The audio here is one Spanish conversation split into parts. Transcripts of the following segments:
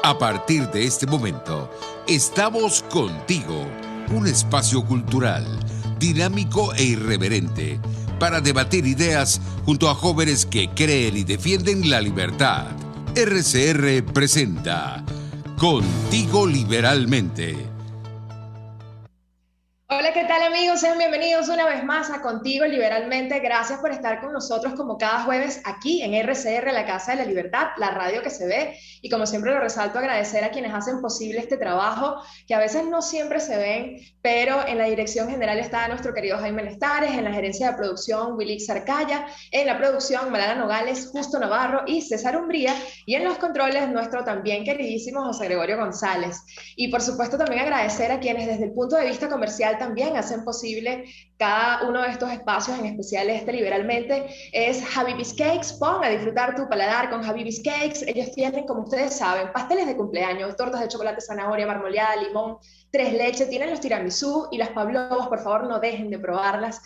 A partir de este momento, estamos contigo, un espacio cultural, dinámico e irreverente, para debatir ideas junto a jóvenes que creen y defienden la libertad. RCR presenta Contigo Liberalmente. Hola, ¿qué tal amigos? Sean bienvenidos una vez más a Contigo Liberalmente. Gracias por estar con nosotros como cada jueves aquí en RCR, la Casa de la Libertad, la radio que se ve. Y como siempre lo resalto, agradecer a quienes hacen posible este trabajo, que a veces no siempre se ven, pero en la dirección general está nuestro querido Jaime Lestares, en la gerencia de producción Wilix Arcaya, en la producción Malala Nogales, Justo Navarro y César Umbría, y en los controles nuestro también queridísimo José Gregorio González. Y por supuesto también agradecer a quienes desde el punto de vista comercial también hacen posible cada uno de estos espacios, en especial este Liberalmente, es Habibis Cakes. Pon a disfrutar tu paladar con Habibis Cakes. Ellos tienen, como ustedes saben, pasteles de cumpleaños, tortas de chocolate, zanahoria, marmoleada, limón, tres leches, tienen los tiramisú y las pavlovas, por favor no dejen de probarlas,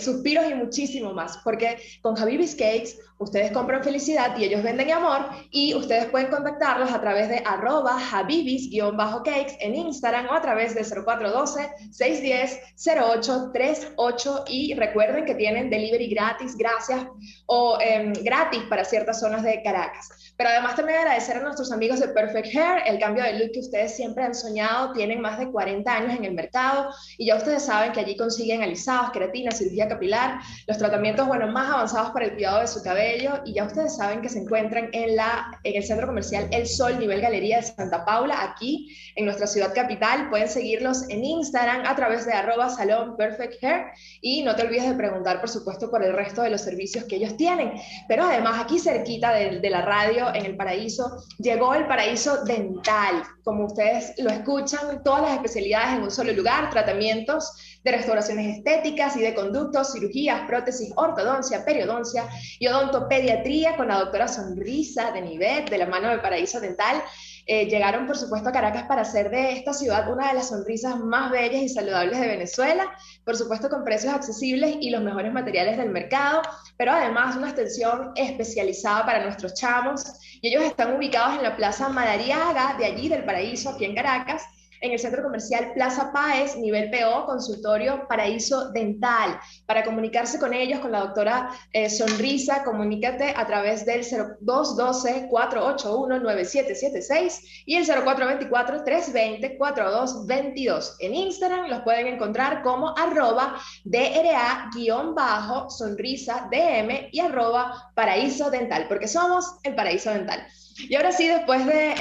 suspiros y muchísimo más, porque con Habibis Cakes ustedes compran felicidad y ellos venden amor, y ustedes pueden contactarlos a través de @habibis_cakes en Instagram o a través de 0412-610-0838, y recuerden que tienen delivery gratis, gratis para ciertas zonas de Caracas. Pero además también agradecer a nuestros amigos de Perfect Hair, el cambio de look que ustedes siempre han soñado. Tienen más de 40 años en el mercado y ya ustedes saben que allí consiguen alisados, queratina, cirugía capilar, los tratamientos más avanzados para el cuidado de su cabello, y ya ustedes saben que se encuentran en el centro comercial El Sol, nivel Galería de Santa Paula, aquí en nuestra ciudad capital. Pueden seguirlos en Instagram a través de @salón Perfect Hair, y no te olvides de preguntar, por supuesto, por el resto de los servicios que ellos tienen. Pero además, aquí cerquita de la radio, en El Paraíso, llegó El Paraíso Dental. Como ustedes lo escuchan, todas las especialidades en un solo lugar: tratamientos de restauraciones estéticas y de conductos, cirugías, prótesis, ortodoncia, periodoncia y odontopediatría, con la doctora Sonrisa de Nivet, de la mano del Paraíso Dental. Llegaron, por supuesto, a Caracas para hacer de esta ciudad una de las sonrisas más bellas y saludables de Venezuela, por supuesto con precios accesibles y los mejores materiales del mercado, pero además una atención especializada para nuestros chamos. Y ellos están ubicados en la Plaza Madariaga, de allí del Paraíso, aquí en Caracas, en el centro comercial Plaza Páez, nivel PO, consultorio Paraíso Dental. Para comunicarse con ellos, con la doctora Sonrisa, comunícate a través del 0212-481-9776 y el 0424-320-4222. En Instagram los pueden encontrar como @DRA_sonrisa-DM y @Paraíso Dental, porque somos el Paraíso Dental. Y ahora sí, después de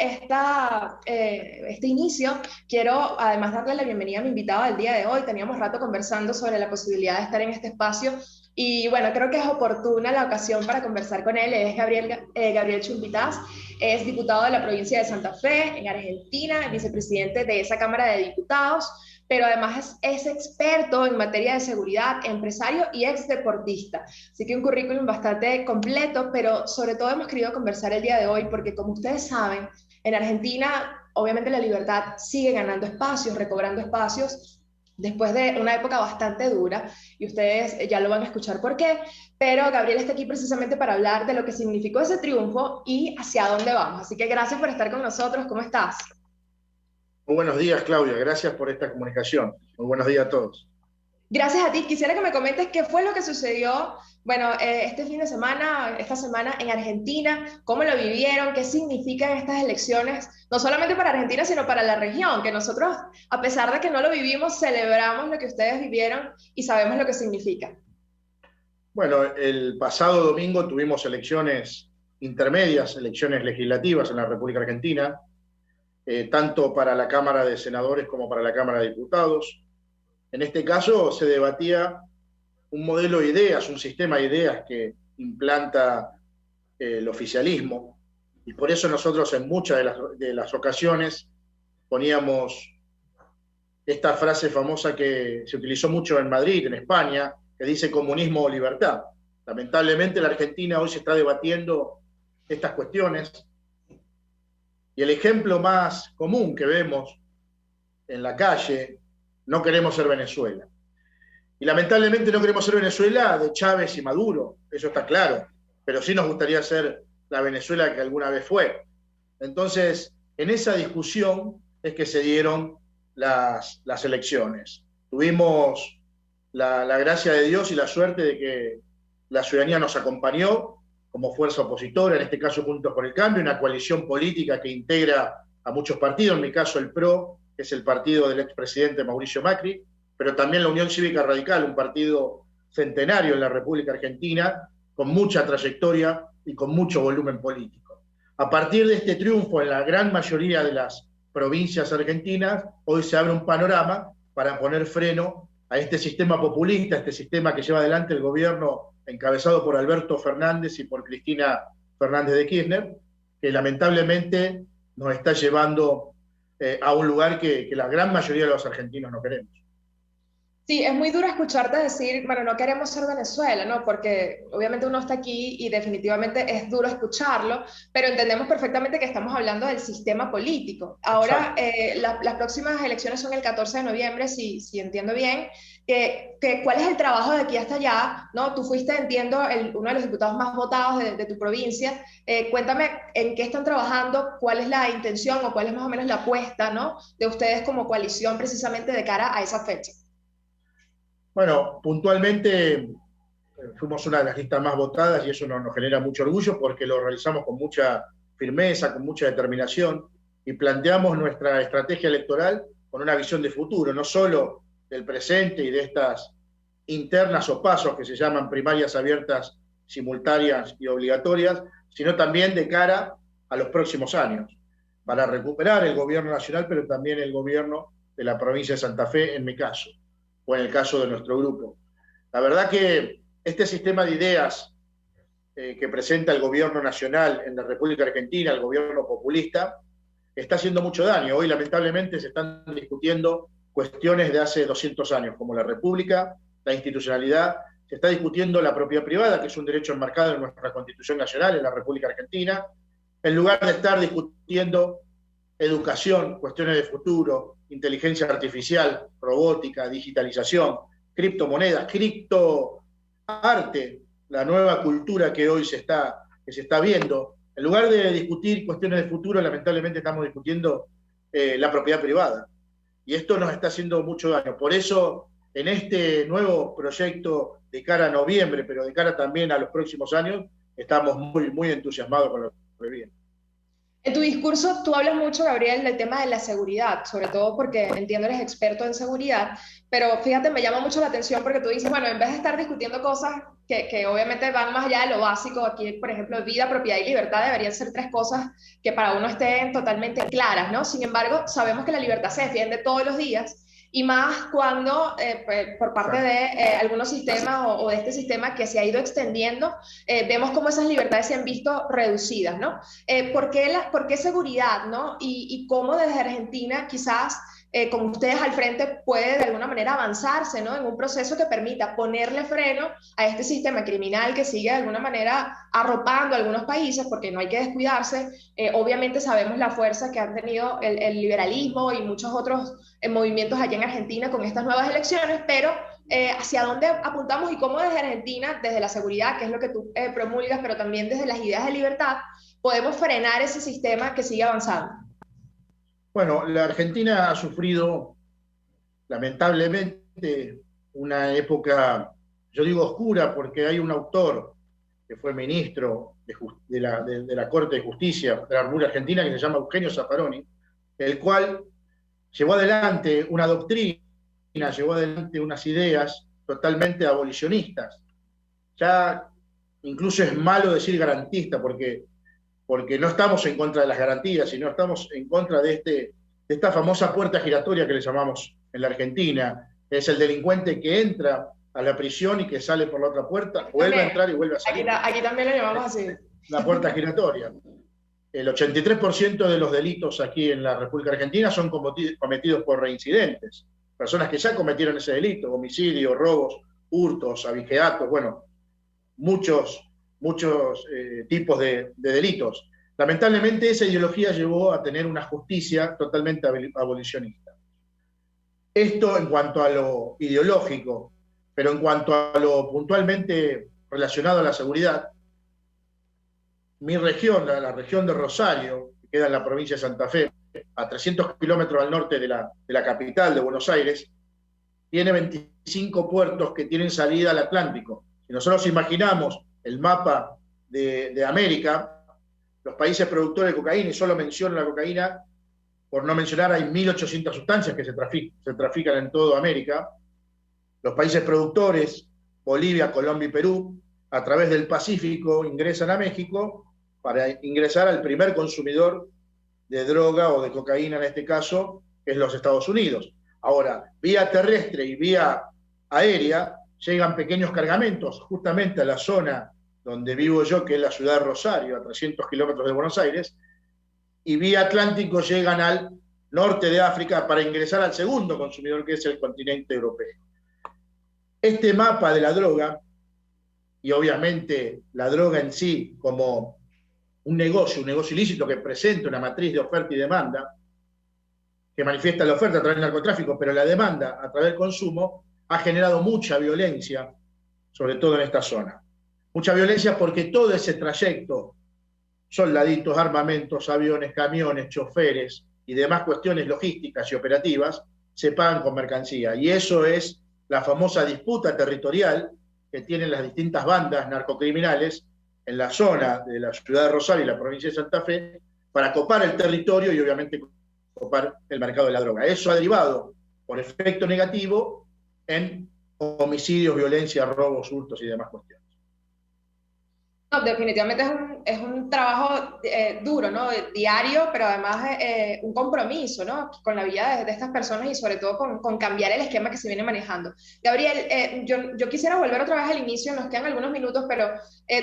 este inicio, quiero además darle la bienvenida a mi invitado del día de hoy. Teníamos rato conversando sobre la posibilidad de estar en este espacio, y bueno, creo que es oportuna la ocasión para conversar con él. Es Gabriel Chumpitaz, es diputado de la provincia de Santa Fe, en Argentina, vicepresidente de esa Cámara de Diputados, pero además es experto en materia de seguridad, empresario y ex deportista. Así que un currículum bastante completo, pero sobre todo hemos querido conversar el día de hoy porque, como ustedes saben, en Argentina obviamente la libertad sigue ganando espacios, recobrando espacios, después de una época bastante dura, y ustedes ya lo van a escuchar por qué. Pero Gabriel está aquí precisamente para hablar de lo que significó ese triunfo y hacia dónde vamos. Así que gracias por estar con nosotros. ¿Cómo estás? Muy buenos días, Claudia. Gracias por esta comunicación. Muy buenos días a todos. Gracias a ti. Quisiera que me comentes qué fue lo que sucedió, este fin de semana, esta semana en Argentina, cómo lo vivieron, qué significan estas elecciones, no solamente para Argentina, sino para la región, que nosotros, a pesar de que no lo vivimos, celebramos lo que ustedes vivieron y sabemos lo que significa. Bueno, el pasado domingo tuvimos elecciones intermedias, elecciones legislativas en la República Argentina, tanto para la Cámara de Senadores como para la Cámara de Diputados. En este caso se debatía un modelo de ideas, un sistema de ideas que implanta el oficialismo, y por eso nosotros en muchas de las ocasiones poníamos esta frase famosa que se utilizó mucho en Madrid, en España, que dice comunismo o libertad. Lamentablemente en la Argentina hoy se está debatiendo estas cuestiones, y el ejemplo más común que vemos en la calle: no queremos ser Venezuela. Y lamentablemente no queremos ser Venezuela de Chávez y Maduro, eso está claro, pero sí nos gustaría ser la Venezuela que alguna vez fue. Entonces, En esa discusión es que se dieron las elecciones. Tuvimos la gracia de Dios y la suerte de que la ciudadanía nos acompañó como fuerza opositora, en este caso Juntos por el Cambio, una coalición política que integra a muchos partidos, en mi caso el PRO, que es el partido del expresidente Mauricio Macri, pero también la Unión Cívica Radical, un partido centenario en la República Argentina, con mucha trayectoria y con mucho volumen político. A partir de este triunfo en la gran mayoría de las provincias argentinas, hoy se abre un panorama para poner freno a este sistema populista, este sistema que lleva adelante el gobierno encabezado por Alberto Fernández y por Cristina Fernández de Kirchner, que lamentablemente nos está llevando a un lugar que la gran mayoría de los argentinos no queremos. Sí, es muy duro escucharte decir, bueno, no queremos ser Venezuela, ¿no? Porque obviamente uno está aquí y definitivamente es duro escucharlo, pero entendemos perfectamente que estamos hablando del sistema político. Ahora, las próximas elecciones son el 14 de noviembre, si entiendo bien. ¿Cuál es el trabajo de aquí hasta allá? ¿No? Tú fuiste, entiendo, uno de los diputados más votados de tu provincia. Cuéntame en qué están trabajando, cuál es la intención o cuál es más o menos la apuesta, ¿no?, de ustedes como coalición precisamente de cara a esa fecha. Bueno, puntualmente fuimos una de las listas más votadas y eso nos genera mucho orgullo porque lo realizamos con mucha firmeza, con mucha determinación y planteamos nuestra estrategia electoral con una visión de futuro, no solo del presente y de estas internas o pasos que se llaman primarias abiertas, simultáneas y obligatorias, sino también de cara a los próximos años, para recuperar el gobierno nacional, pero también el gobierno de la provincia de Santa Fe, en mi caso, o en el caso de nuestro grupo. La verdad que este sistema de ideas que presenta el gobierno nacional en la República Argentina, el gobierno populista, está haciendo mucho daño. Hoy, lamentablemente, se están discutiendo cuestiones de hace 200 años, como la República, la institucionalidad, se está discutiendo la propiedad privada, que es un derecho enmarcado en nuestra Constitución Nacional, en la República Argentina, en lugar de estar discutiendo educación, cuestiones de futuro, inteligencia artificial, robótica, digitalización, criptomonedas, criptoarte, la nueva cultura que hoy se está viendo. En lugar de discutir cuestiones de futuro, lamentablemente estamos discutiendo la propiedad privada. Y esto nos está haciendo mucho daño. Por eso, en este nuevo proyecto de cara a noviembre, pero de cara también a los próximos años, estamos muy, muy entusiasmados con lo que viene. En tu discurso tú hablas mucho, Gabriel, del tema de la seguridad, sobre todo porque entiendo eres experto en seguridad, pero fíjate, me llama mucho la atención porque tú dices, bueno, en vez de estar discutiendo cosas que obviamente van más allá de lo básico, aquí, por ejemplo, vida, propiedad y libertad deberían ser tres cosas que para uno estén totalmente claras, ¿no? Sin embargo, sabemos que la libertad se defiende todos los días, y más cuando por parte de algunos sistemas o de este sistema que se ha ido extendiendo, vemos cómo esas libertades se han visto reducidas, ¿no? ¿Por qué seguridad, no? Y cómo desde Argentina quizás con ustedes al frente puede de alguna manera avanzarse, ¿no?, en un proceso que permita ponerle freno a este sistema criminal que sigue de alguna manera arropando a algunos países, porque no hay que descuidarse. Obviamente sabemos la fuerza que han tenido el liberalismo y muchos otros movimientos allá en Argentina con estas nuevas elecciones, pero hacia dónde apuntamos y cómo desde Argentina, desde la seguridad, que es lo que tú promulgas, pero también desde las ideas de libertad, podemos frenar ese sistema que sigue avanzando. Bueno, la Argentina ha sufrido, lamentablemente, una época, yo digo oscura, porque hay un autor que fue ministro de la Corte de Justicia de la República Argentina, que se llama Eugenio Zaffaroni, el cual llevó adelante una doctrina, llevó adelante unas ideas totalmente abolicionistas. Ya incluso es malo decir garantista, porque no estamos en contra de las garantías, sino estamos en contra de esta famosa puerta giratoria que le llamamos en la Argentina. Es el delincuente que entra a la prisión y que sale por la otra puerta, vuelve a entrar y vuelve a salir. Aquí también lo llamamos así. La puerta giratoria. El 83% de los delitos aquí en la República Argentina son cometidos por reincidentes. Personas que ya cometieron ese delito, homicidios, robos, hurtos, abigeatos, bueno, muchos tipos de delitos. Lamentablemente esa ideología llevó a tener una justicia totalmente abolicionista. Esto en cuanto a lo ideológico, pero en cuanto a lo puntualmente relacionado a la seguridad, mi región, la región de Rosario, queda en la provincia de Santa Fe, a 300 kilómetros al norte de la capital de Buenos Aires, tiene 25 puertos que tienen salida al Atlántico. Si nosotros imaginamos el mapa de América, los países productores de cocaína, y solo menciono la cocaína, por no mencionar, hay 1.800 sustancias que se trafican en toda América. Los países productores, Bolivia, Colombia y Perú, a través del Pacífico ingresan a México para ingresar al primer consumidor de droga o de cocaína en este caso, que es los Estados Unidos. Ahora, vía terrestre y vía aérea llegan pequeños cargamentos justamente a la zona donde vivo yo, que es la ciudad de Rosario, a 300 kilómetros de Buenos Aires, y vía Atlántico llegan al norte de África para ingresar al segundo consumidor, que es el continente europeo. Este mapa de la droga, y obviamente la droga en sí como un negocio ilícito que presenta una matriz de oferta y demanda, que manifiesta la oferta a través del narcotráfico, pero la demanda a través del consumo, ha generado mucha violencia, sobre todo en esta zona. Mucha violencia porque todo ese trayecto, soldaditos, armamentos, aviones, camiones, choferes y demás cuestiones logísticas y operativas, se pagan con mercancía. Y eso es la famosa disputa territorial que tienen las distintas bandas narcocriminales en la zona de la ciudad de Rosario y la provincia de Santa Fe, para copar el territorio y obviamente copar el mercado de la droga. Eso ha derivado, por efecto negativo, en homicidios, violencia, robos, hurtos y demás cuestiones. No, definitivamente es un trabajo duro, ¿no? Diario, pero además un compromiso, ¿no? Con la vida de estas personas y sobre todo con cambiar el esquema que se viene manejando. Gabriel, yo quisiera volver otra vez al inicio, nos quedan algunos minutos, pero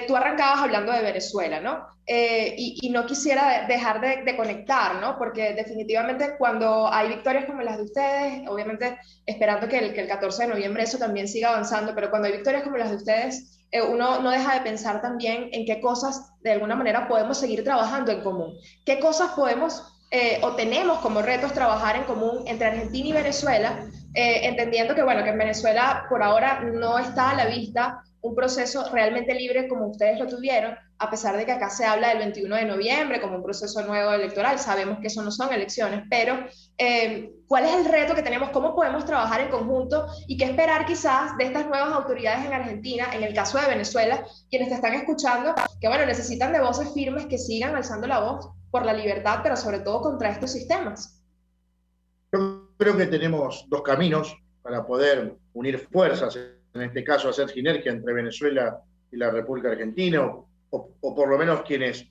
tú arrancabas hablando de Venezuela, ¿no? Y no quisiera dejar de conectar, ¿no? Porque definitivamente cuando hay victorias como las de ustedes, obviamente esperando que el 14 de noviembre eso también siga avanzando, pero cuando hay victorias como las de ustedes, uno no deja de pensar también en qué cosas de alguna manera podemos seguir trabajando en común. ¿Qué cosas podemos o tenemos como retos trabajar en común entre Argentina y Venezuela? Entendiendo que, bueno, que en Venezuela por ahora no está a la vista un proceso realmente libre como ustedes lo tuvieron, a pesar de que acá se habla del 21 de noviembre como un proceso nuevo electoral. Sabemos que eso no son elecciones, pero ¿cuál es el reto que tenemos? ¿Cómo podemos trabajar en conjunto? ¿Y qué esperar quizás de estas nuevas autoridades en Argentina, en el caso de Venezuela, quienes te están escuchando, que bueno, necesitan de voces firmes que sigan alzando la voz por la libertad, pero sobre todo contra estos sistemas? Yo creo que tenemos dos caminos para poder unir fuerzas, en este caso hacer sinergia entre Venezuela y la República Argentina, o por lo menos quienes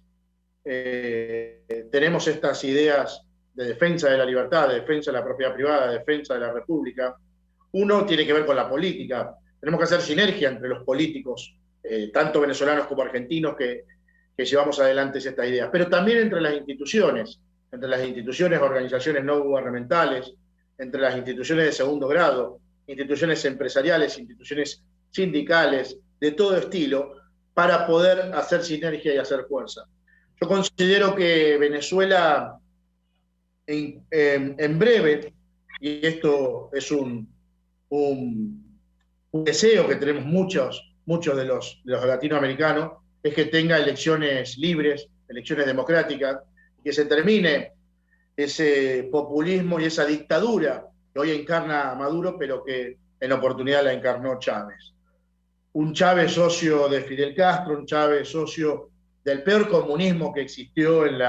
tenemos estas ideas de defensa de la libertad, de defensa de la propiedad privada, de defensa de la República. Uno tiene que ver con la política. Tenemos que hacer sinergia entre los políticos, tanto venezolanos como argentinos, que llevamos adelante estas ideas, pero también entre las instituciones, organizaciones no gubernamentales, entre las instituciones de segundo grado, instituciones empresariales, instituciones sindicales, de todo estilo, para poder hacer sinergia y hacer fuerza. Yo considero que Venezuela, en breve, y esto es un deseo que tenemos muchos de los latinoamericanos, es que tenga elecciones libres, elecciones democráticas, que se termine ese populismo y esa dictadura que hoy encarna Maduro, pero que en oportunidad la encarnó Chávez. Un Chávez socio de Fidel Castro, un Chávez socio del peor comunismo que existió en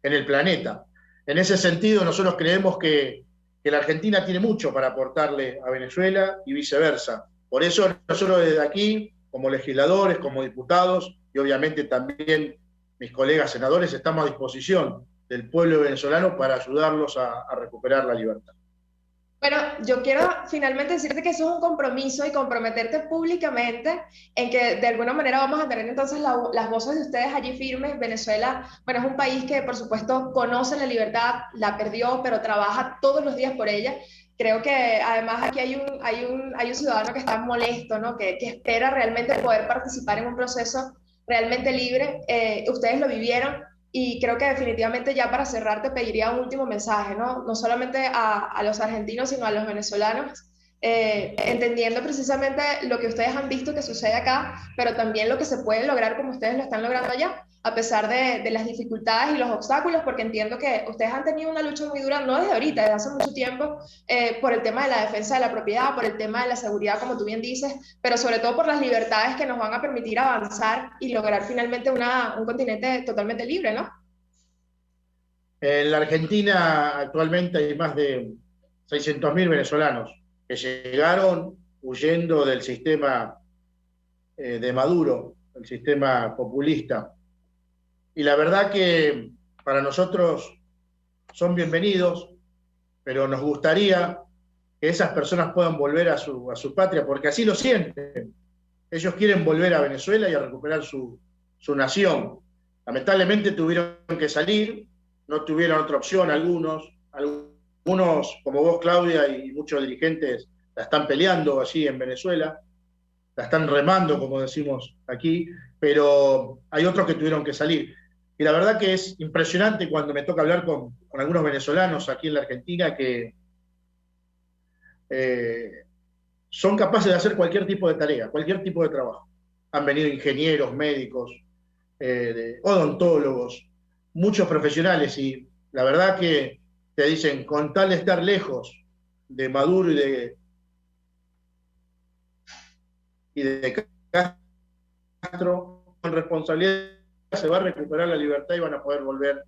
el planeta. En ese sentido, nosotros creemos que la Argentina tiene mucho para aportarle a Venezuela y viceversa. Por eso nosotros desde aquí, como legisladores, como diputados, y obviamente también mis colegas senadores, estamos a disposición del pueblo venezolano para ayudarlos a recuperar la libertad. Bueno, yo quiero finalmente decirte que eso es un compromiso y comprometerte públicamente en que de alguna manera vamos a tener entonces las voces de ustedes allí firmes. Venezuela, bueno, es un país que por supuesto conoce la libertad, la perdió, pero trabaja todos los días por ella. Creo que además aquí hay un ciudadano que está molesto, ¿no? Que espera realmente poder participar en un proceso realmente libre. Ustedes lo vivieron. Y creo que definitivamente ya para cerrar te pediría un último mensaje, ¿no? No solamente a los argentinos, sino a los venezolanos, entendiendo precisamente lo que ustedes han visto que sucede acá, pero también lo que se puede lograr como ustedes lo están logrando allá. a pesar de las dificultades y los obstáculos, porque entiendo que ustedes han tenido una lucha muy dura, no desde ahorita, desde hace mucho tiempo, por el tema de la defensa de la propiedad, por el tema de la seguridad, como tú bien dices, pero sobre todo por las libertades que nos van a permitir avanzar y lograr finalmente un continente totalmente libre, ¿no? En la Argentina actualmente hay más de 600.000 venezolanos que llegaron huyendo del sistema de Maduro, el sistema populista. Y la verdad que para nosotros son bienvenidos, pero nos gustaría que esas personas puedan volver a su patria, porque así lo sienten. Ellos quieren volver a Venezuela y a recuperar su nación. Lamentablemente tuvieron que salir, no tuvieron otra opción algunos como vos, Claudia, y muchos dirigentes la están peleando allí en Venezuela, la están remando, como decimos aquí, pero hay otros que tuvieron que salir. Y la verdad que es impresionante cuando me toca hablar con algunos venezolanos aquí en la Argentina que son capaces de hacer cualquier tipo de tarea, cualquier tipo de trabajo. Han venido ingenieros, médicos, odontólogos, muchos profesionales, y la verdad que te dicen, con tal de estar lejos de Maduro y de Castro, con responsabilidad se va a recuperar la libertad y van a poder volver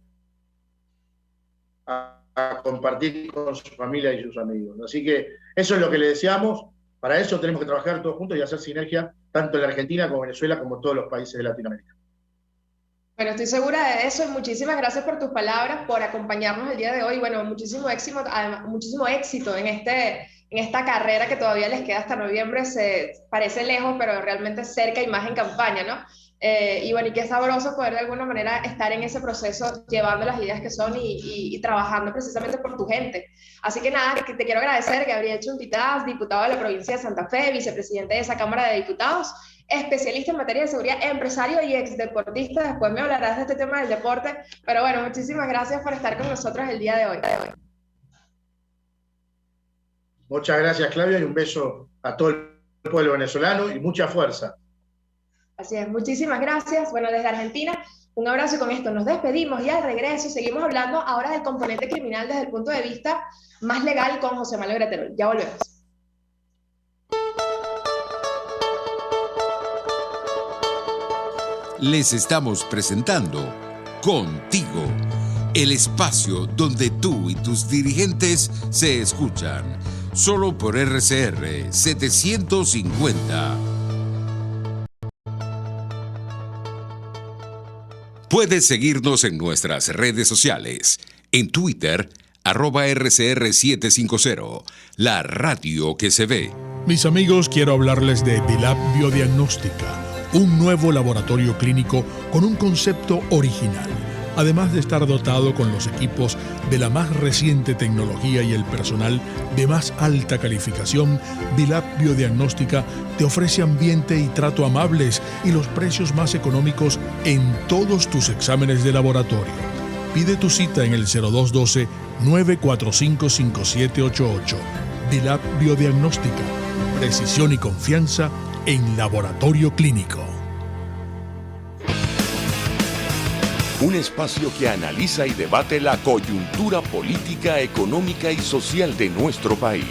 a compartir con su familia y sus amigos. Así que eso es lo que le deseamos. Para eso tenemos que trabajar todos juntos y hacer sinergia, tanto en la Argentina como Venezuela, como todos los países de Latinoamérica. Bueno, estoy segura de eso y muchísimas gracias por tus palabras, por acompañarnos el día de hoy. Bueno, muchísimo éxito, además, muchísimo éxito en esta carrera que todavía les queda hasta noviembre. Parece lejos, pero realmente cerca y más en campaña, ¿no? Y bueno, y qué sabroso poder de alguna manera estar en ese proceso, llevando las ideas que son y trabajando precisamente por tu gente. Así que nada, que te quiero agradecer, Gabriel Chumpitas, diputado de la provincia de Santa Fe, vicepresidente de esa Cámara de Diputados, especialista en materia de seguridad, empresario y exdeportista. Después me hablarás de este tema del deporte, pero bueno, muchísimas gracias por estar con nosotros el día de hoy. Muchas gracias, Claudia, y un beso a todo el pueblo venezolano y mucha fuerza. Así es, muchísimas gracias. Bueno, desde Argentina, un abrazo, y con esto nos despedimos y al regreso seguimos hablando ahora del componente criminal desde el punto de vista más legal con José Manuel Graterol. Ya volvemos. Les estamos presentando Contigo, el espacio donde tú y tus dirigentes se escuchan, solo por RCR 750. Puedes seguirnos en nuestras redes sociales, en Twitter, @RCR750, la radio que se ve. Mis amigos, quiero hablarles de Vilap Biodiagnóstica, un nuevo laboratorio clínico con un concepto original. Además de estar dotado con los equipos de la más reciente tecnología y el personal de más alta calificación, Vilap Biodiagnóstica te ofrece ambiente y trato amables y los precios más económicos en todos tus exámenes de laboratorio. Pide tu cita en el 0212-945-5788. Vilap Biodiagnóstica, precisión y confianza en laboratorio clínico. Un espacio que analiza y debate la coyuntura política, económica y social de nuestro país.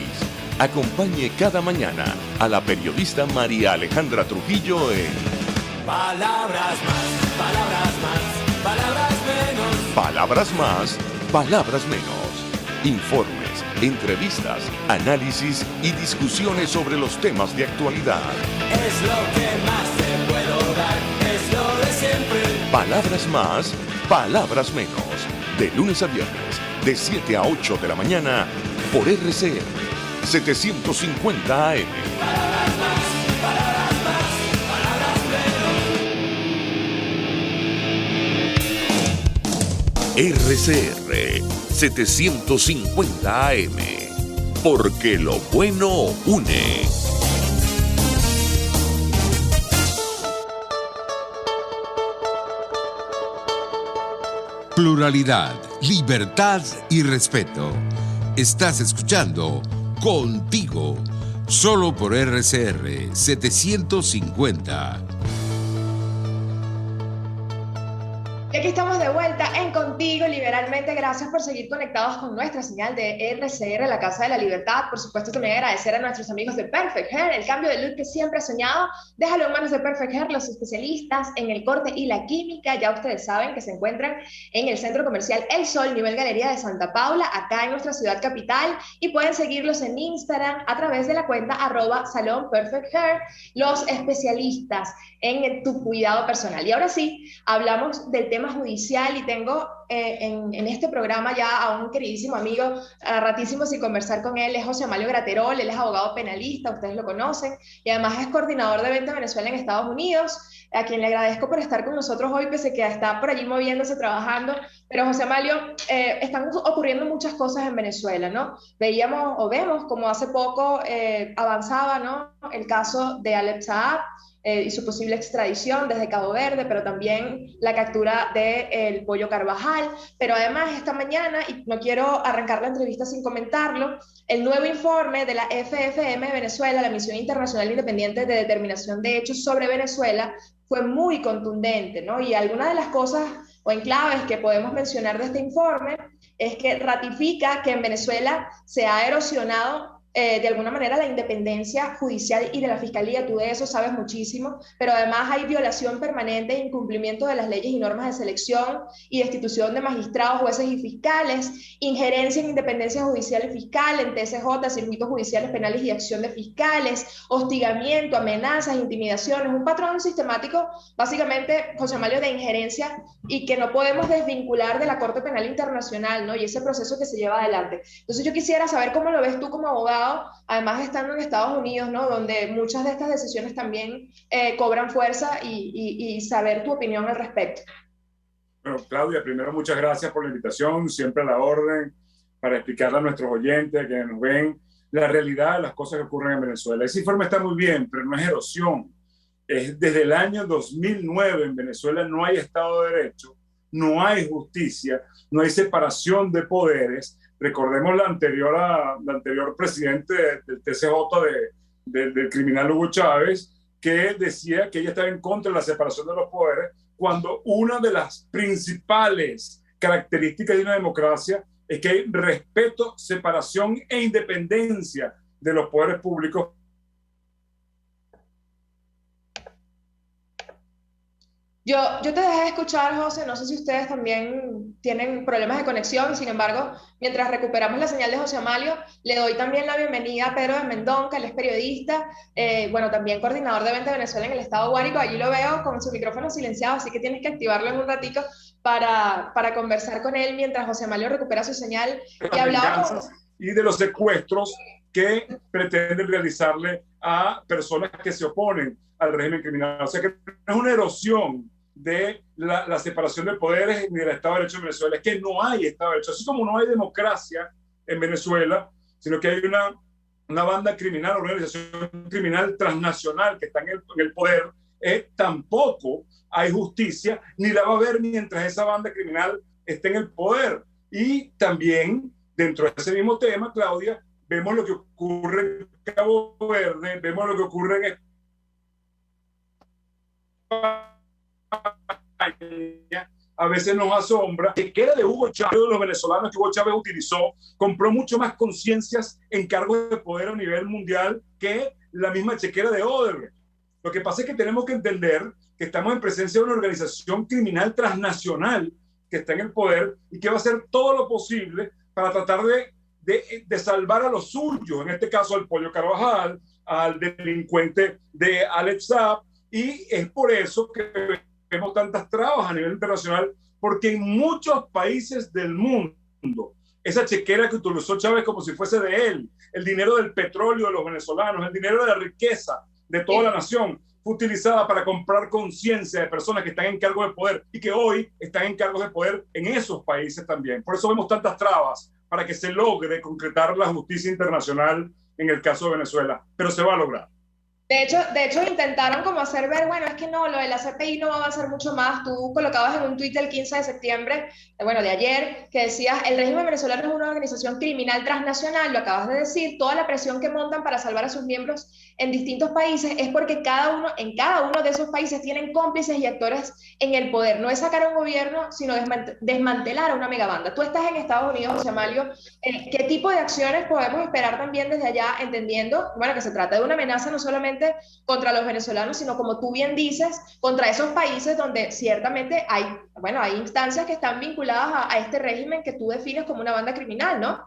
Acompañe cada mañana a la periodista María Alejandra Trujillo en Palabras más, palabras más, palabras menos. Palabras más, palabras menos. Informes, entrevistas, análisis y discusiones sobre los temas de actualidad. Es lo que más te puedo dar, es lo de siempre. Palabras más, palabras menos. De lunes a viernes, de 7 a 8 de la mañana, por RCR 750 AM. Palabras más, palabras más, palabras menos. RCR 750 AM. Porque lo bueno une. Pluralidad, libertad y respeto. Estás escuchando Contigo, solo por RCR 750. liberalmente. Gracias por seguir conectados con nuestra señal de RCR, la Casa de la Libertad. Por supuesto, también agradecer a nuestros amigos de Perfect Hair, el cambio de look que siempre he soñado. Déjalo en manos de Perfect Hair, los especialistas en el corte y la química. Ya ustedes saben que se encuentran en el Centro Comercial El Sol, nivel Galería de Santa Paula, acá en nuestra ciudad capital. Y pueden seguirlos en Instagram a través de la cuenta @Salón Perfect Hair, los especialistas en tu cuidado personal. Y ahora sí, hablamos del tema judicial y tengo en este programa ya a un queridísimo amigo, a ratísimo sin conversar con él, es José Amalio Graterol. Él es abogado penalista, ustedes lo conocen, y además es coordinador de Venta Venezuela en Estados Unidos, a quien le agradezco por estar con nosotros hoy, pese que está por allí moviéndose, trabajando. Pero José Amalio, están ocurriendo muchas cosas en Venezuela, ¿no? Veíamos o vemos como hace poco avanzaba, ¿no?, el caso de Alep Saab, y su posible extradición desde Cabo Verde, pero también la captura del Pollo Carvajal. Pero además esta mañana, y no quiero arrancar la entrevista sin comentarlo, el nuevo informe de la FFM de Venezuela, la Misión Internacional Independiente de Determinación de Hechos sobre Venezuela, fue muy contundente, ¿no? Y algunas de las cosas o enclaves que podemos mencionar de este informe es que ratifica que en Venezuela se ha erosionado de alguna manera la independencia judicial y de la fiscalía. Tú de eso sabes muchísimo, pero además hay violación permanente e incumplimiento de las leyes y normas de selección y destitución de magistrados, jueces y fiscales, injerencia en independencia judicial y fiscal, en TSJ, circuitos judiciales penales y acción de fiscales, hostigamiento, amenazas, intimidaciones, un patrón sistemático, básicamente, José Amalio, de injerencia, y que no podemos desvincular de la Corte Penal Internacional, ¿no?, y ese proceso que se lleva adelante. Entonces yo quisiera saber cómo lo ves tú como abogado, además estando en Estados Unidos, ¿no?, donde muchas de estas decisiones también cobran fuerza, y saber tu opinión al respecto. Bueno, Claudia, primero muchas gracias por la invitación, siempre a la orden, para explicarle a nuestros oyentes que nos ven la realidad de las cosas que ocurren en Venezuela. Ese informe está muy bien, pero no es erosión. Desde el año 2009 en Venezuela no hay Estado de Derecho, no hay justicia, no hay separación de poderes. Recordemos la anterior presidente del TCJ, del criminal Hugo Chávez, que decía que ella estaba en contra de la separación de los poderes, cuando una de las principales características de una democracia es que hay respeto, separación e independencia de los poderes públicos. Yo te dejé escuchar, José, no sé si ustedes también tienen problemas de conexión. Sin embargo, mientras recuperamos la señal de José Amalio, le doy también la bienvenida a Pedro de Mendonca. Él es periodista, bueno, también coordinador de Venta Venezuela en el estado Guárico. Allí lo veo con su micrófono silenciado, así que tienes que activarlo en un ratito para conversar con él mientras José Amalio recupera su señal. Y hablábamos... Y de los secuestros que pretenden realizarle a personas que se oponen al régimen criminal. O sea que no es una erosión de la separación de poderes ni del Estado de Derecho en Venezuela, es que no hay Estado de Derecho. Así como no hay democracia en Venezuela, sino que hay una banda criminal, una organización criminal transnacional que está en el poder, tampoco hay justicia, ni la va a haber mientras esa banda criminal esté en el poder. Y también, dentro de ese mismo tema, Claudia, vemos lo que ocurre en Cabo Verde, vemos lo que ocurre en a veces nos asombra que era de Hugo Chávez, de los venezolanos que Hugo Chávez utilizó, compró mucho más conciencias en cargos de poder a nivel mundial que la misma chequera de Odebrecht. Lo que pasa es que tenemos que entender que estamos en presencia de una organización criminal transnacional que está en el poder y que va a hacer todo lo posible para tratar de salvar a los suyos, en este caso al Pollo Carvajal, al delincuente de Alep Saab, y es por eso que vemos tantas trabas a nivel internacional, porque en muchos países del mundo, esa chequera que utilizó Chávez como si fuese de él, el dinero del petróleo de los venezolanos, el dinero de la riqueza de toda la nación, fue utilizada para comprar conciencia de personas que están en cargos de poder y que hoy están en cargos de poder en esos países también. Por eso vemos tantas trabas para que se logre concretar la justicia internacional en el caso de Venezuela, pero se va a lograr. De hecho, intentaron como hacer ver, bueno, es que no, lo de la CPI no va a avanzar mucho más. Tú colocabas en un tuit el 15 de septiembre, bueno, de ayer, que decías, el régimen venezolano es una organización criminal transnacional, lo acabas de decir, toda la presión que montan para salvar a sus miembros en distintos países es porque en cada uno de esos países tienen cómplices y actores en el poder. No es sacar a un gobierno, sino desmantelar a una megabanda. Tú estás en Estados Unidos, José Mario, ¿qué tipo de acciones podemos esperar también desde allá, entendiendo, bueno, que se trata de una amenaza no solamente contra los venezolanos, sino como tú bien dices, contra esos países donde ciertamente hay instancias que están vinculadas a este régimen que tú defines como una banda criminal, ¿no?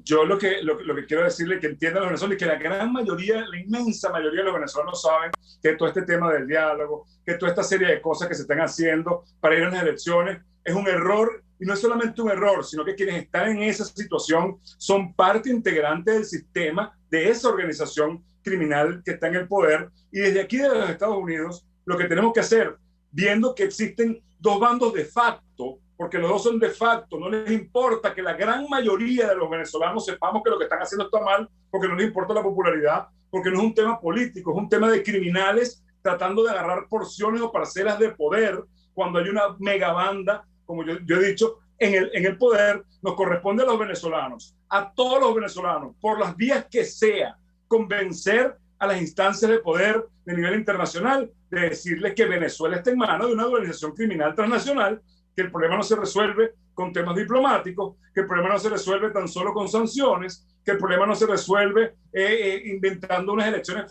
Yo lo que quiero decirle, que entiendan los venezolanos, y que la gran mayoría, la inmensa mayoría de los venezolanos saben que todo este tema del diálogo, que toda esta serie de cosas que se están haciendo para ir a las elecciones es un error, y no es solamente un error, sino que quienes están en esa situación son parte integrante del sistema de esa organización criminal que está en el poder. Y desde aquí de los Estados Unidos, lo que tenemos que hacer, viendo que existen dos bandos de facto, porque los dos son de facto, no les importa que la gran mayoría de los venezolanos sepamos que lo que están haciendo está mal, porque no les importa la popularidad, porque no es un tema político, es un tema de criminales tratando de agarrar porciones o parcelas de poder, cuando hay una megabanda, como yo he dicho, en el poder. Nos corresponde a los venezolanos, a todos los venezolanos, por las vías que sea, convencer a las instancias de poder de nivel internacional de decirles que Venezuela está en manos de una organización criminal transnacional, que el problema no se resuelve con temas diplomáticos, que el problema no se resuelve tan solo con sanciones, que el problema no se resuelve inventando unas elecciones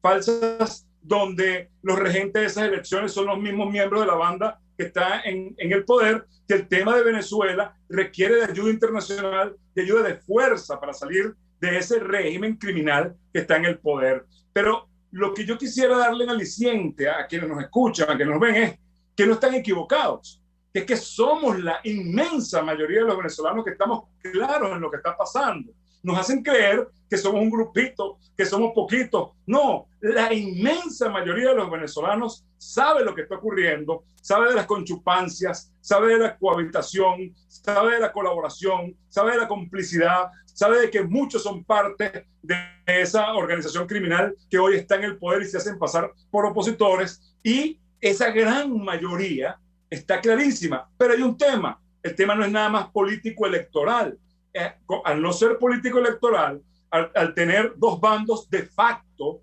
falsas donde los regentes de esas elecciones son los mismos miembros de la banda que está en el poder, que el tema de Venezuela requiere de ayuda internacional, de ayuda de fuerza para salir de ese régimen criminal que está en el poder. Pero lo que yo quisiera darle en aliciente a quienes nos escuchan, a quienes nos ven, es que no están equivocados, que es que somos la inmensa mayoría de los venezolanos que estamos claros en lo que está pasando. Nos hacen creer que somos un grupito, que somos poquitos. No, la inmensa mayoría de los venezolanos sabe lo que está ocurriendo, sabe de las conchupancias, sabe de la cohabitación, sabe de la colaboración, sabe de la complicidad, sabe de que muchos son parte de esa organización criminal que hoy está en el poder y se hacen pasar por opositores, y esa gran mayoría está clarísima. Pero hay un tema, el tema no es nada más político-electoral. Al no ser político-electoral, al tener dos bandos de facto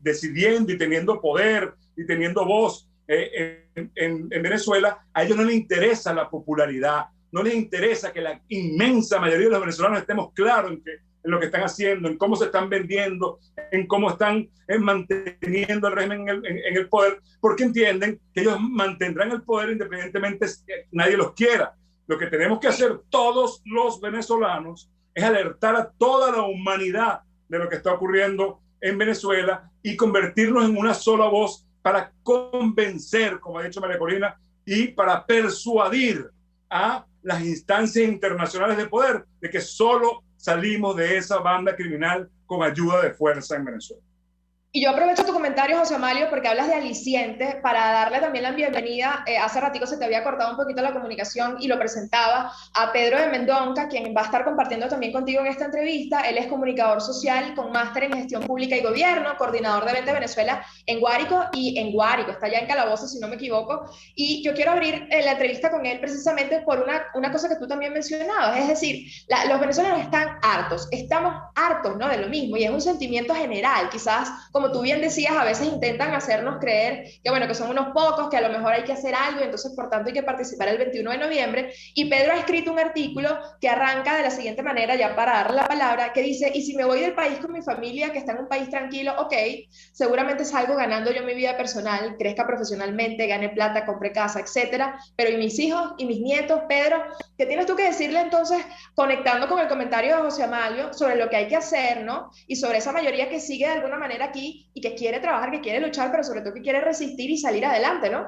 decidiendo y teniendo poder y teniendo voz en Venezuela, a ellos no les interesa la popularidad, no les interesa que la inmensa mayoría de los venezolanos estemos claros en lo que están haciendo, en cómo se están vendiendo, en cómo están manteniendo el régimen en el poder, porque entienden que ellos mantendrán el poder independientemente que nadie los quiera. Lo que tenemos que hacer todos los venezolanos es alertar a toda la humanidad de lo que está ocurriendo en Venezuela y convertirnos en una sola voz para convencer, como ha dicho María Corina, y para persuadir a las instancias internacionales de poder de que solo salimos de esa banda criminal con ayuda de fuerza en Venezuela. Y yo aprovecho tu comentario, José Mario, porque hablas de aliciente, para darle también la bienvenida. Hace ratico se te había cortado un poquito la comunicación y lo presentaba a Pedro de Mendonca, quien va a estar compartiendo también contigo en esta entrevista. Él es comunicador social con máster en gestión pública y gobierno, coordinador de Vente Venezuela en Guárico, está ya en Calabozo, si no me equivoco. Y yo quiero abrir la entrevista con él precisamente por una cosa que tú también mencionabas, es decir, los venezolanos están hartos, estamos hartos, ¿no?, de lo mismo, y es un sentimiento general. Quizás, como tú bien decías, a veces intentan hacernos creer que, bueno, que son unos pocos, que a lo mejor hay que hacer algo, y entonces por tanto hay que participar el 21 de noviembre, y Pedro ha escrito un artículo que arranca de la siguiente manera, ya para darle la palabra, que dice: y si me voy del país con mi familia, que está en un país tranquilo, ok, seguramente salgo ganando yo mi vida personal, crezca profesionalmente, gane plata, compre casa, etcétera, pero ¿y mis hijos y mis nietos? Pedro, ¿qué tienes tú que decirle entonces, conectando con el comentario de José Amalio sobre lo que hay que hacer, ¿no?, y sobre esa mayoría que sigue de alguna manera aquí y que quiere trabajar, que quiere luchar, pero sobre todo que quiere resistir y salir adelante, ¿no?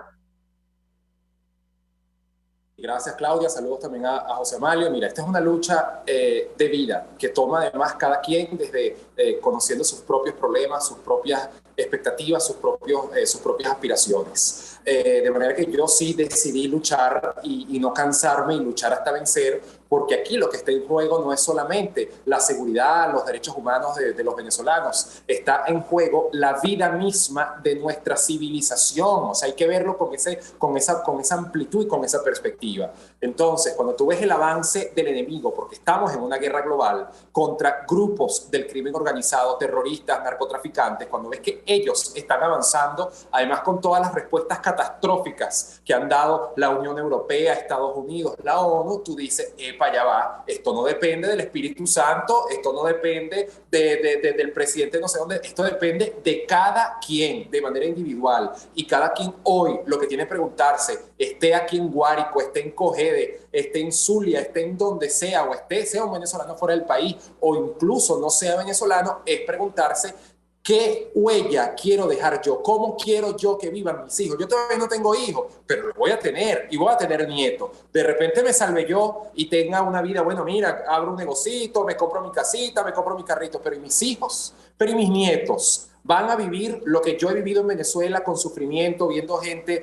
Gracias, Claudia. Saludos también a José Amalio. Mira, esta es una lucha de vida que toma además cada quien desde conociendo sus propios problemas, sus propias expectativas, sus propias aspiraciones. De manera que yo sí decidí luchar y no cansarme y luchar hasta vencer, porque aquí lo que está en juego no es solamente la seguridad, los derechos humanos de los venezolanos, está en juego la vida misma de nuestra civilización. O sea, hay que verlo con esa amplitud y con esa perspectiva. Entonces, cuando tú ves el avance del enemigo, porque estamos en una guerra global contra grupos del crimen organizado, terroristas, narcotraficantes, cuando ves que ellos están avanzando, además con todas las respuestas catastróficas que han dado la Unión Europea, Estados Unidos, la ONU, tú dices, epa, ya va, esto no depende del Espíritu Santo, esto no depende del presidente no sé dónde, esto depende de cada quien, de manera individual, y cada quien hoy lo que tiene que preguntarse, esté aquí en Guárico, esté en Cogede, esté en Zulia, esté en donde sea, o sea un venezolano fuera del país, o incluso no sea venezolano, es preguntarse ¿qué huella quiero dejar yo? ¿Cómo quiero yo que vivan mis hijos? Yo todavía no tengo hijos, pero los voy a tener y voy a tener nietos. De repente me salve yo y tenga una vida, bueno, mira, abro un negocito, me compro mi casita, me compro mi carrito, pero ¿y mis hijos? ¿Pero y mis nietos? Van a vivir lo que yo he vivido en Venezuela con sufrimiento, viendo gente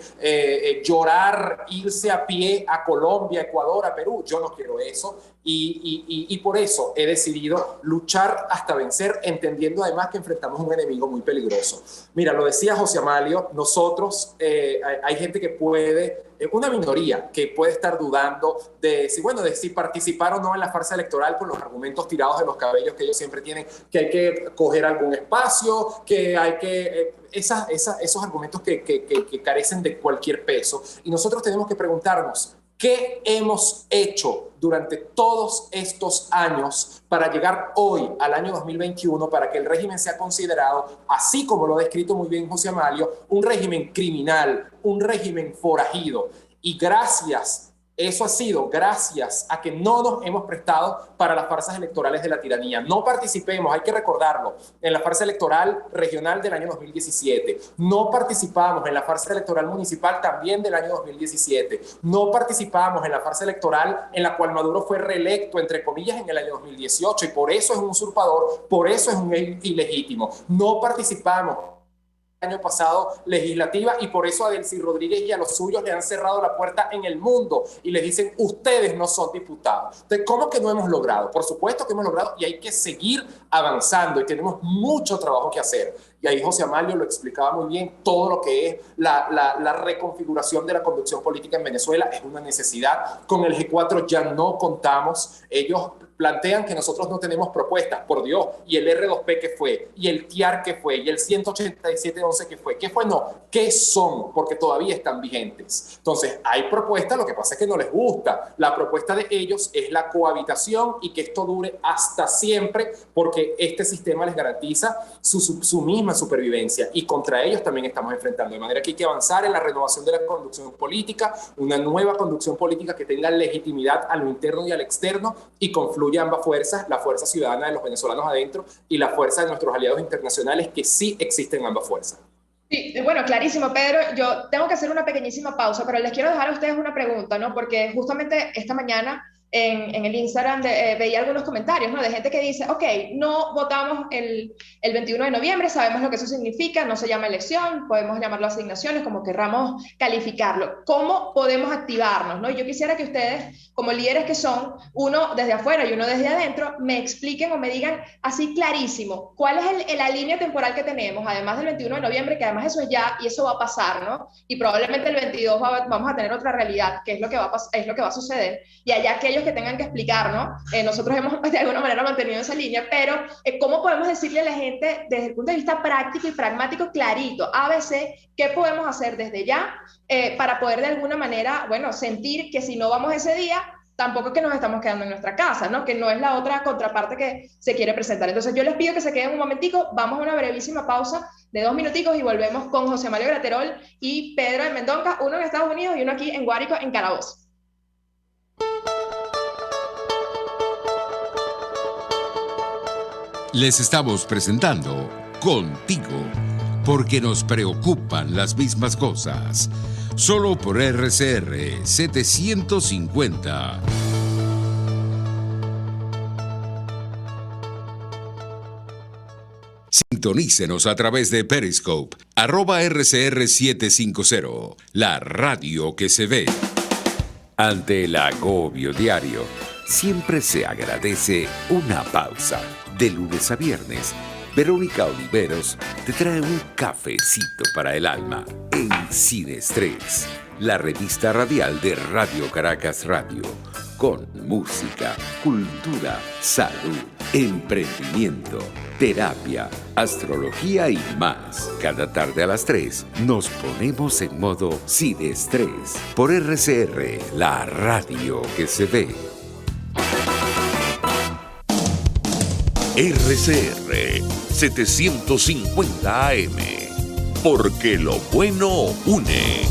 llorar, irse a pie a Colombia, Ecuador, a Perú. Yo no quiero eso y por eso he decidido luchar hasta vencer, entendiendo además que enfrentamos un enemigo muy peligroso. Mira, lo decía José Amalio, nosotros, hay gente que puede, una minoría que puede estar dudando de si participar o no en la farsa electoral con los argumentos tirados de los cabellos que ellos siempre tienen, que hay que coger algún espacio, que hay que... esos argumentos que carecen de cualquier peso. Y nosotros tenemos que preguntarnos, ¿qué hemos hecho durante todos estos años para llegar hoy al año 2021 para que el régimen sea considerado, así como lo ha descrito muy bien José Amalio, un régimen criminal, un régimen forajido? Y eso ha sido gracias a que no nos hemos prestado para las farsas electorales de la tiranía. No participemos, hay que recordarlo, en la farsa electoral regional del año 2017. No participamos en la farsa electoral municipal también del año 2017. No participamos en la farsa electoral en la cual Maduro fue reelecto, entre comillas, en el año 2018. Y por eso es un usurpador, por eso es un ilegítimo. No participamos año pasado legislativa y por eso a Delcy Rodríguez y a los suyos le han cerrado la puerta en el mundo y les dicen ustedes no son diputados. Entonces, ¿cómo que no hemos logrado? Por supuesto que hemos logrado y hay que seguir avanzando y tenemos mucho trabajo que hacer. Y ahí José Amalio lo explicaba muy bien, todo lo que es la reconfiguración de la conducción política en Venezuela es una necesidad. Con el G4 ya no contamos, ellos plantean que nosotros no tenemos propuestas, por Dios, y el R2P que fue, y el TIAR que fue, y el 18711 que fue, ¿qué fue? No, ¿qué son? Porque todavía están vigentes. Entonces, hay propuestas, lo que pasa es que no les gusta. La propuesta de ellos es la cohabitación y que esto dure hasta siempre, porque este sistema les garantiza su misma supervivencia, y contra ellos también estamos enfrentando. De manera que hay que avanzar en la renovación de la conducción política, una nueva conducción política que tenga legitimidad a lo interno y al externo y confluya ambas fuerzas, la fuerza ciudadana de los venezolanos adentro y la fuerza de nuestros aliados internacionales, que sí existen ambas fuerzas. Sí, bueno, clarísimo, Pedro. Yo tengo que hacer una pequeñísima pausa, pero les quiero dejar a ustedes una pregunta, ¿no? Porque justamente esta mañana en el Instagram veía algunos comentarios, ¿no? De gente que dice, ok, no votamos el 21 de noviembre, sabemos lo que eso significa, no se llama elección, podemos llamarlo asignaciones, como querramos calificarlo. ¿Cómo podemos activarnos, no? Yo quisiera que ustedes, como líderes que son, uno desde afuera y uno desde adentro, me expliquen o me digan así clarísimo, ¿cuál es la línea temporal que tenemos, además del 21 de noviembre, que además eso es ya, y eso va a pasar, ¿no? Y probablemente el 22 vamos a tener otra realidad, que es lo que va a suceder, y allá aquellos que tengan que explicar, ¿no? Nosotros hemos de alguna manera mantenido esa línea, pero ¿cómo podemos decirle a la gente desde el punto de vista práctico y pragmático clarito, ABC, qué podemos hacer desde ya para poder de alguna manera, bueno, sentir que si no vamos ese día, tampoco es que nos estamos quedando en nuestra casa, ¿no? Que no es la otra contraparte que se quiere presentar. Entonces yo les pido que se queden un momentico, vamos a una brevísima pausa de 2 minuticos y volvemos con José Amalio Graterol y Pedro de Mendonca, uno en Estados Unidos y uno aquí en Guárico, en Calabozo. Les estamos presentando Contigo, porque nos preocupan las mismas cosas. Solo por RCR 750. Sintonícenos a través de Periscope, @RCR750, la radio que se ve. Ante el agobio diario, siempre se agradece una pausa. De lunes a viernes, Verónica Oliveros te trae un cafecito para el alma en Sin Estrés, la revista radial de Radio Caracas Radio, con música, cultura, salud, emprendimiento, terapia, astrología y más. Cada tarde a las 3 nos ponemos en modo Sin Estrés por RCR, la radio que se ve. RCR 750 AM, porque lo bueno une.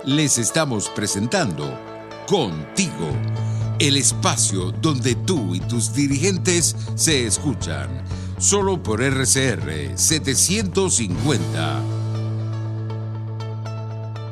Les estamos presentando Contigo, el espacio donde tú y tus dirigentes se escuchan, solo por RCR 750.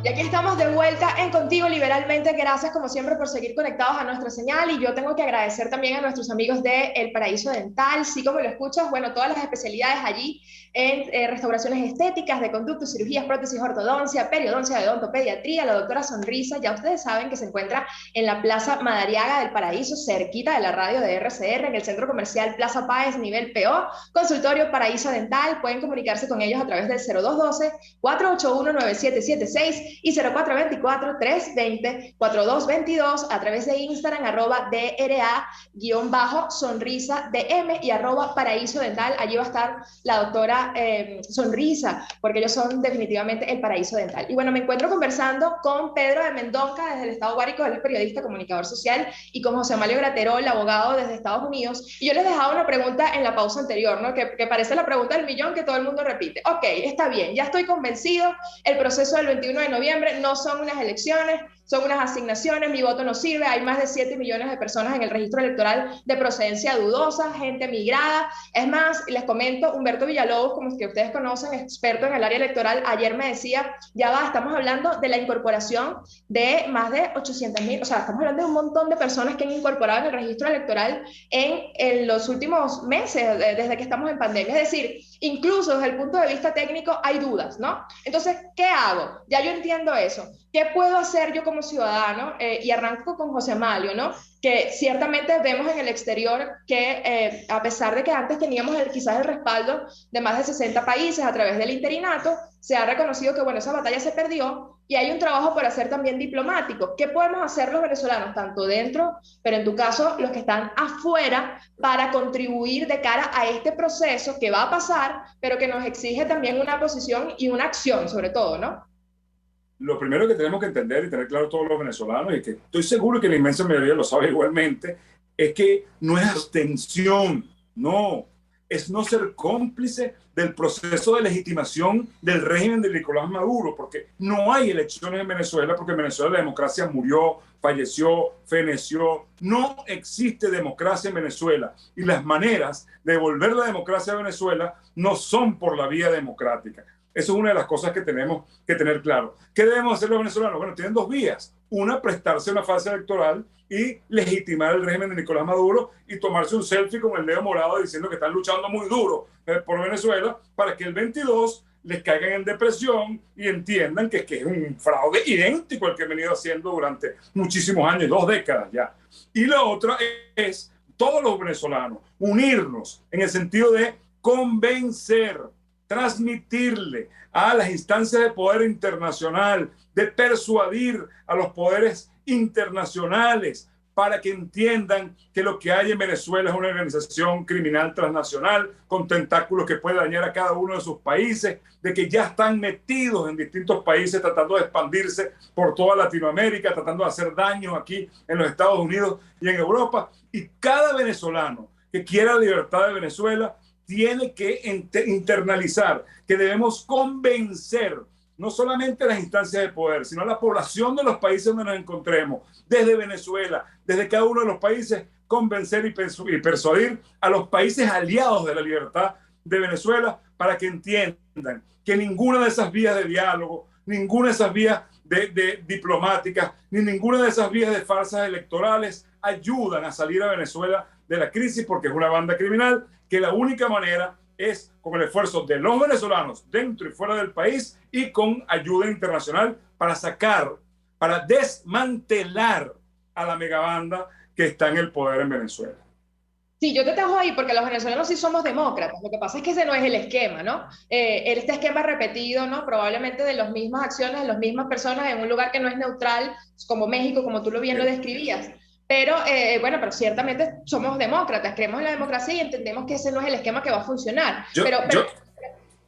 Y aquí estamos de vuelta en Contigo Liberalmente. Gracias como siempre por seguir conectados a nuestra señal, y yo tengo que agradecer también a nuestros amigos de El Paraíso Dental. Sí, como lo escuchas, bueno, todas las especialidades allí en restauraciones estéticas, de conductos, cirugías, prótesis, ortodoncia, periodoncia, odontopediatría. La doctora Sonrisa, ya ustedes saben que se encuentra en la Plaza Madariaga del Paraíso, cerquita de la radio de RCR, en el centro comercial Plaza Páez, nivel PO. Consultorio Paraíso Dental. Pueden comunicarse con ellos a través del 0212-481-9776 y 0424-320-4222 a través de Instagram, @DRA_sonrisa-DM y @paraíso dental. Allí va a estar la doctora Sonrisa, porque ellos son definitivamente el paraíso dental. Y bueno, me encuentro conversando con Pedro de Mendonca desde el estado Guárico, él es periodista, comunicador social, y con José Amalio Graterol, abogado desde Estados Unidos. Y yo les dejaba una pregunta en la pausa anterior, ¿no? Que parece la pregunta del millón que todo el mundo repite. Ok, está bien, ya estoy convencido, el proceso del 21 de noviembre no son unas elecciones, son unas asignaciones, mi voto no sirve, hay más de 7 millones de personas en el registro electoral de procedencia dudosa, gente migrada. Es más, les comento, Humberto Villalobos, como que ustedes conocen, experto en el área electoral, ayer me decía, ya va, estamos hablando de la incorporación de más de 800,000, o sea, estamos hablando de un montón de personas que han incorporado en el registro electoral en los últimos meses, desde que estamos en pandemia. Es decir, incluso desde el punto de vista técnico hay dudas, ¿no? Entonces, ¿qué hago? Ya yo entiendo eso. ¿Qué puedo hacer yo como ciudadano? Y arranco con José Amalio, ¿no? Que ciertamente vemos en el exterior que a pesar de que antes teníamos quizás el respaldo de más de 60 países a través del interinato, se ha reconocido que, bueno, esa batalla se perdió y hay un trabajo por hacer también diplomático. ¿Qué podemos hacer los venezolanos, tanto dentro, pero en tu caso, los que están afuera, para contribuir de cara a este proceso que va a pasar, pero que nos exige también una posición y una acción, sobre todo, ¿no? Lo primero que tenemos que entender y tener claro todos los venezolanos, y que estoy seguro que la inmensa mayoría lo sabe igualmente, es que no es abstención, no, es no ser cómplice del proceso de legitimación del régimen de Nicolás Maduro, porque no hay elecciones en Venezuela, porque en Venezuela la democracia murió, falleció, feneció. No existe democracia en Venezuela, y las maneras de devolver la democracia a Venezuela no son por la vía democrática. Eso es una de las cosas que tenemos que tener claro. ¿Qué debemos hacer los venezolanos? Bueno, tienen dos vías. Una, prestarse a una fase electoral y legitimar el régimen de Nicolás Maduro y tomarse un selfie con el dedo morado diciendo que están luchando muy duro por Venezuela, para que el 22 les caigan en depresión y entiendan que es un fraude idéntico al que han venido haciendo durante muchísimos años, 2 décadas ya. Y la otra es todos los venezolanos unirnos en el sentido de convencer, transmitirle a las instancias de poder internacional, de persuadir a los poderes internacionales para que entiendan que lo que hay en Venezuela es una organización criminal transnacional con tentáculos que puede dañar a cada uno de sus países, de que ya están metidos en distintos países tratando de expandirse por toda Latinoamérica, tratando de hacer daño aquí en los Estados Unidos y en Europa. Y cada venezolano que quiera la libertad de Venezuela tiene que internalizar que debemos convencer no solamente a las instancias de poder, sino a la población de los países donde nos encontremos, desde Venezuela, desde cada uno de los países, convencer y persuadir a los países aliados de la libertad de Venezuela para que entiendan que ninguna de esas vías de diálogo, ninguna de esas vías de diplomáticas, ni ninguna de esas vías de farsas electorales ayudan a salir a Venezuela de la crisis, porque es una banda criminal que la única manera es con el esfuerzo de los venezolanos dentro y fuera del país y con ayuda internacional para desmantelar a la megabanda que está en el poder en Venezuela. Sí, yo te dejo ahí porque los venezolanos sí somos demócratas. Lo que pasa es que ese no es el esquema, ¿no? Este esquema repetido, ¿no? Probablemente de las mismas acciones, de las mismas personas en un lugar que no es neutral, como México, como tú bien lo describías. Pero, bueno, pero ciertamente somos demócratas, creemos en la democracia y entendemos que ese no es el esquema que va a funcionar.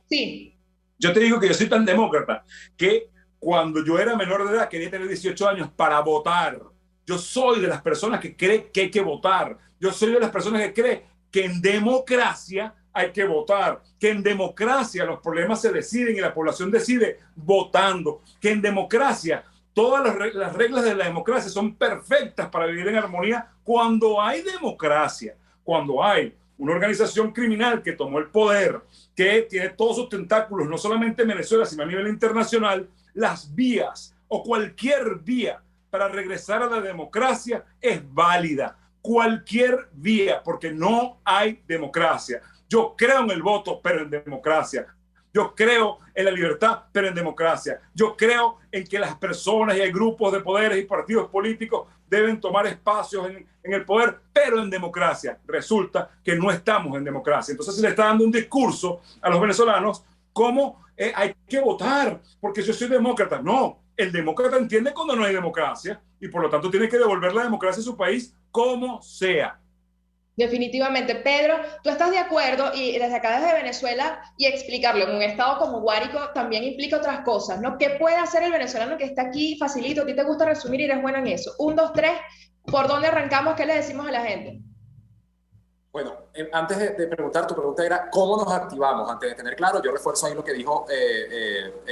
Sí. Yo te digo que yo soy tan demócrata que cuando yo era menor de edad quería tener 18 años para votar. Yo soy de las personas que cree que hay que votar. Yo soy de las personas que cree que en democracia hay que votar, que en democracia los problemas se deciden y la población decide votando, que en democracia todas las reglas de la democracia son perfectas para vivir en armonía cuando hay democracia, cuando hay una organización criminal que tomó el poder, que tiene todos sus tentáculos, no solamente en Venezuela, sino a nivel internacional, las vías o cualquier vía para regresar a la democracia es válida. Cualquier vía, porque no hay democracia. Yo creo en el voto, pero en democracia. Yo creo en la libertad, pero en democracia. Yo creo en que las personas y hay grupos de poderes y partidos políticos deben tomar espacios en el poder, pero en democracia. Resulta que no estamos en democracia. Entonces se le está dando un discurso a los venezolanos como hay que votar, porque yo soy demócrata. No, el demócrata entiende cuando no hay democracia y por lo tanto tiene que devolver la democracia a su país como sea. Definitivamente. Pedro, ¿tú estás de acuerdo? Y desde acá, desde Venezuela, y explicarlo en un estado como Guárico también implica otras cosas, ¿no? ¿Qué puede hacer el venezolano que está aquí? Facilito, a ti te gusta resumir y eres bueno en eso. 1, 2, 3, ¿por dónde arrancamos? ¿Qué le decimos a la gente? Bueno, antes de preguntar, tu pregunta era ¿cómo nos activamos? Antes de tener claro, yo refuerzo ahí lo que dijo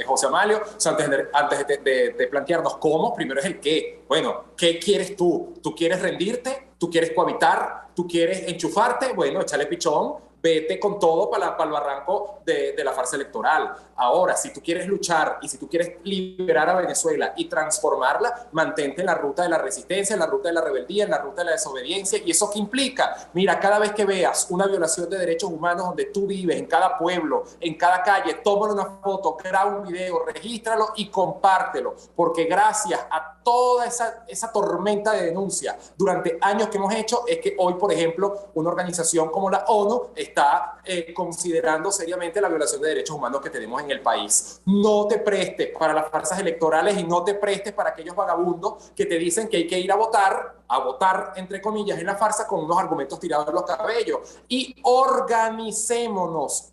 José Amalio, o sea, antes de plantearnos cómo, primero es el qué. Bueno, ¿qué quieres tú? ¿Tú quieres rendirte? ¿Tú quieres cohabitar? ¿Tú quieres enchufarte? Bueno, échale pichón, vete con todo para el barranco de la farsa electoral. Ahora, si tú quieres luchar y si tú quieres liberar a Venezuela y transformarla, mantente en la ruta de la resistencia, en la ruta de la rebeldía, en la ruta de la desobediencia. ¿Y eso qué implica? Mira, cada vez que veas una violación de derechos humanos donde tú vives, en cada pueblo, en cada calle, tómale una foto, graba un video, regístralo y compártelo. Porque gracias a toda esa tormenta de denuncia durante años que hemos hecho, es que hoy, por ejemplo, una organización como la ONU está considerando seriamente la violación de derechos humanos que tenemos en el país. No te prestes para las farsas electorales y no te prestes para aquellos vagabundos que te dicen que hay que ir a votar entre comillas, en la farsa con unos argumentos tirados de los cabellos. Y organicémonos